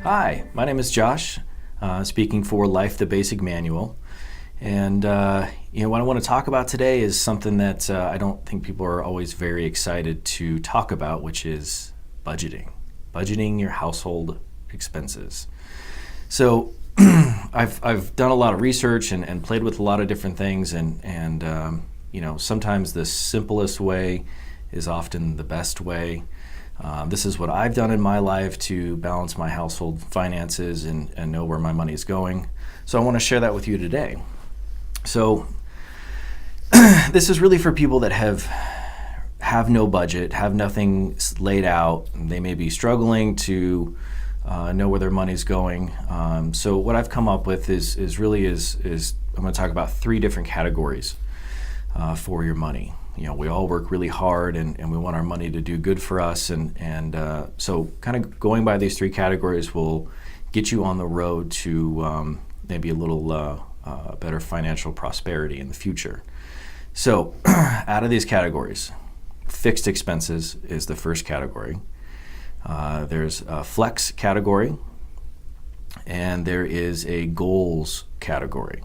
Hi, my name is Josh, speaking for Life the Basic Manual. And what I want to talk about today is something that I don't think people are always very excited to talk about, which is budgeting. Budgeting your household expenses. So I've done a lot of research and played with a lot of different things, and sometimes the simplest way is often the best way. This is what I've done in my life to balance my household finances and know where my money is going. So I want to share that with you today. So this is really for people that have no budget, have nothing laid out. They may be struggling to know where their money's going. So what I've come up with is I'm going to talk about 3 different categories for your money. We all work really hard and we want our money to do good for us. So kind of going by these 3 categories will get you on the road to maybe a little better financial prosperity in the future. So out of these categories, fixed expenses is the first category. There's a flex category, and there is a goals category.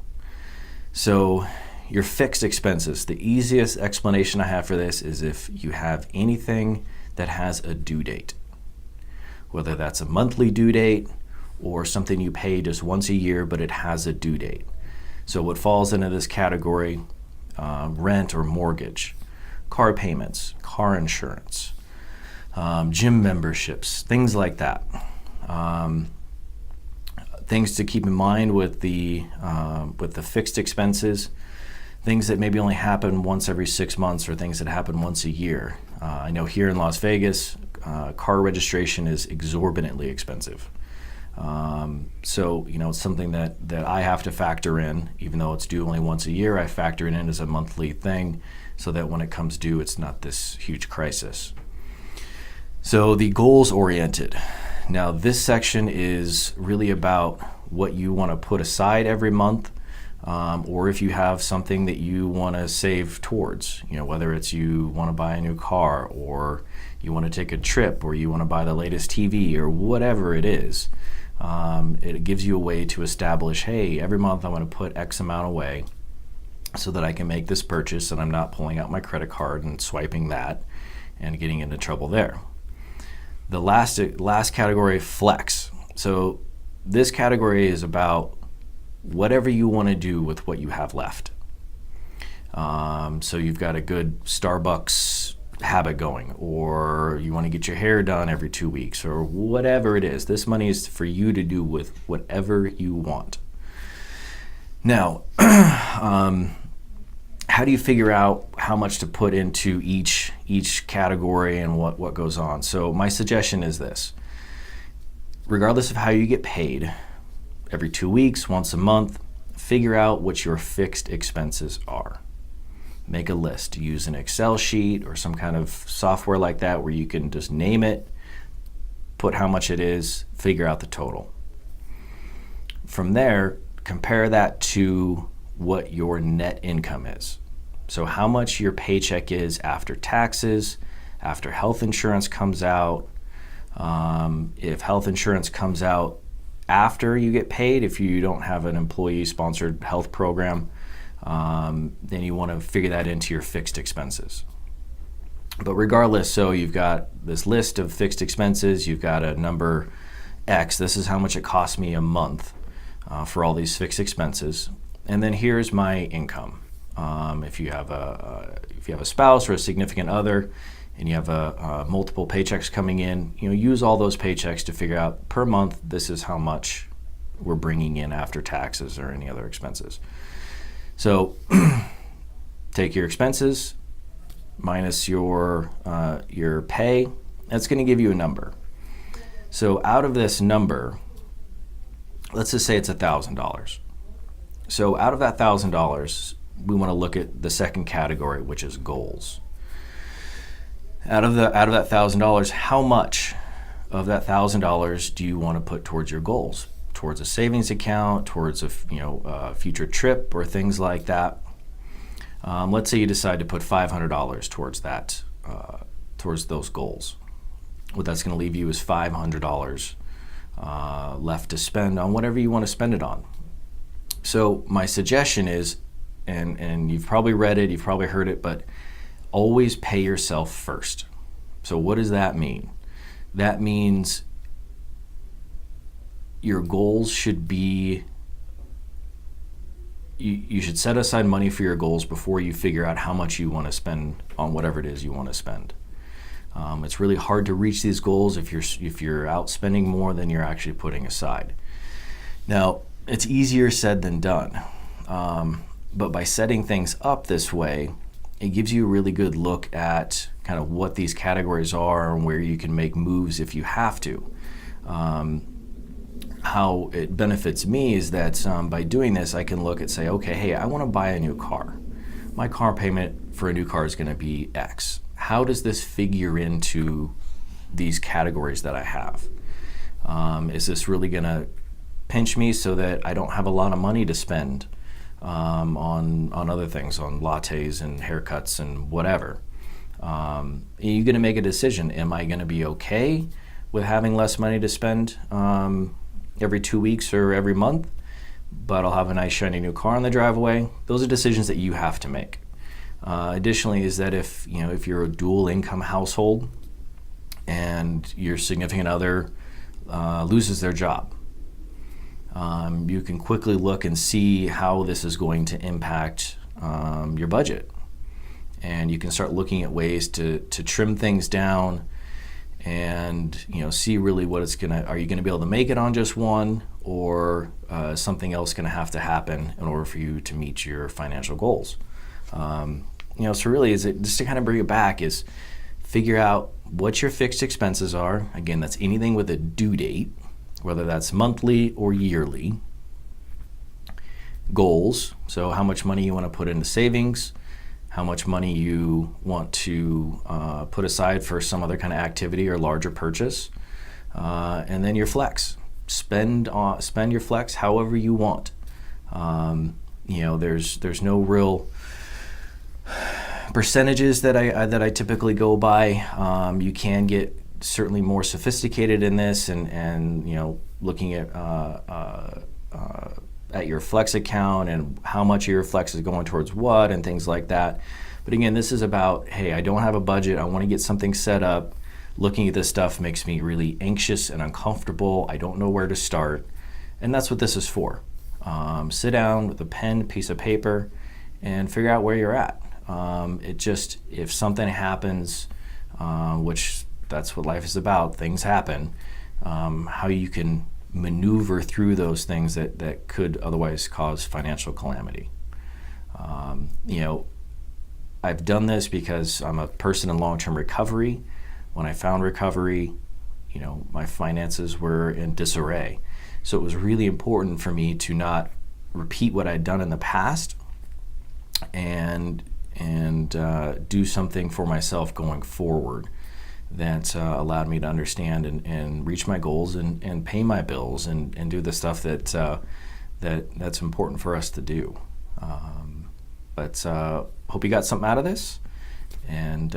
So your fixed expenses, the easiest explanation I have for this is if you have anything that has a due date, whether that's a monthly due date or something you pay just once a year, but it has a due date. So what falls into this category, rent or mortgage, car payments, car insurance, gym memberships, things like that. Things to keep in mind with the fixed expenses, things that maybe only happen once every 6 months or things that happen once a year. I know here in Las Vegas, car registration is exorbitantly expensive. So it's something that I have to factor in, even though it's due only once a year. I factor it in as a monthly thing so that when it comes due, it's not this huge crisis. So the goals oriented. Now this section is really about what you want to put aside every month, or if you have something that you want to save towards, whether it's you want to buy a new car or you want to take a trip or you want to buy the latest TV or whatever it is. It gives you a way to establish, hey, every month I'm going to put X amount away so that I can make this purchase and I'm not pulling out my credit card and swiping that and getting into trouble there. The last category, flex. So this category is about whatever you want to do with what you have left. So you've got a good Starbucks habit going, or you want to get your hair done every 2 weeks, or whatever it is. This money is for you to do with whatever you want. Now, how do you figure out how much to put into each category and what goes on? So my suggestion is this. Regardless of how you get paid, every 2 weeks, once a month, figure out what your fixed expenses are. Make a list. Use an Excel sheet or some kind of software like that where you can just name it, put how much it is, figure out the total. From there, compare that to what your net income is. So how much your paycheck is after taxes, after health insurance comes out. If health insurance comes out after you get paid, if you don't have an employee-sponsored health program, then you want to figure that into your fixed expenses. But regardless, so you've got this list of fixed expenses, you've got a number X, this is how much it costs me a month for all these fixed expenses. And then here's my income. If you have a spouse or a significant other, and you have multiple paychecks coming in, use all those paychecks to figure out per month this is how much we're bringing in after taxes or any other expenses. So take your expenses minus your pay. That's going to give you a number. So out of this number, let's just say it's $1,000. So out of that $1,000, we want to look at the second category, which is goals. Out of that $1,000, how much of that $1,000 do you want to put towards your goals? Towards a savings account, towards a future trip, or things like that. Let's say you decide to put $500 towards that, towards those goals. What that's going to leave you is $500 left to spend on whatever you want to spend it on. So my suggestion is, and you've probably read it, you've probably heard it, but always pay yourself first. So what does that mean? That means your goals should be, you should set aside money for your goals before you figure out how much you want to spend on whatever it is you want to spend. It's really hard to reach these goals if you're out spending more than you're actually putting aside. Now, it's easier said than done, but by setting things up this way, it gives you a really good look at kind of what these categories are and where you can make moves if you have to. How it benefits me is that by doing this, I can look and say, okay, hey, I want to buy a new car. My car payment for a new car is going to be X. How does this figure into these categories that I have? Is this really going to pinch me so that I don't have a lot of money to spend on other things, on lattes and haircuts and whatever? You're going to make a decision. Am I going to be okay with having less money to spend every 2 weeks or every month, but I'll have a nice shiny new car on the driveway? Those are decisions that you have to make. Additionally, is that if you're a dual income household and your significant other loses their job, you can quickly look and see how this is going to impact your budget, and you can start looking at ways to trim things down and see really what it's gonna. Are you going to be able to make it on just one, or something else going to have to happen in order for you to meet your financial goals? So really, is it just to kind of bring it back, is figure out what your fixed expenses are. Again, that's anything with a due date, whether that's monthly or yearly. Goals, so how much money you want to put into savings, how much money you want to put aside for some other kind of activity or larger purchase, and then your flex. Spend your flex however you want. There's no real percentages that I typically go by. You can get certainly more sophisticated in this, and looking at your flex account and how much of your flex is going towards what and things like that. But again, this is about, hey, I don't have a budget, I want to get something set up. Looking at this stuff makes me really anxious and uncomfortable. I don't know where to start, and that's what this is for. Sit down with a pen, piece of paper, and figure out where you're at. If something happens, which that's what life is about, things happen, how you can maneuver through those things that could otherwise cause financial calamity. I've done this because I'm a person in long-term recovery. When I found recovery, my finances were in disarray. So it was really important for me to not repeat what I'd done in the past and do something for myself going forward that allowed me to understand and reach my goals and pay my bills and do the stuff that's important for us to do. But hope you got something out of this, and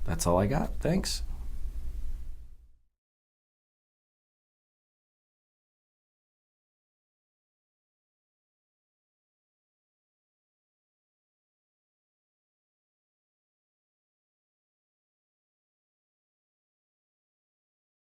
that's all I got. Thanks.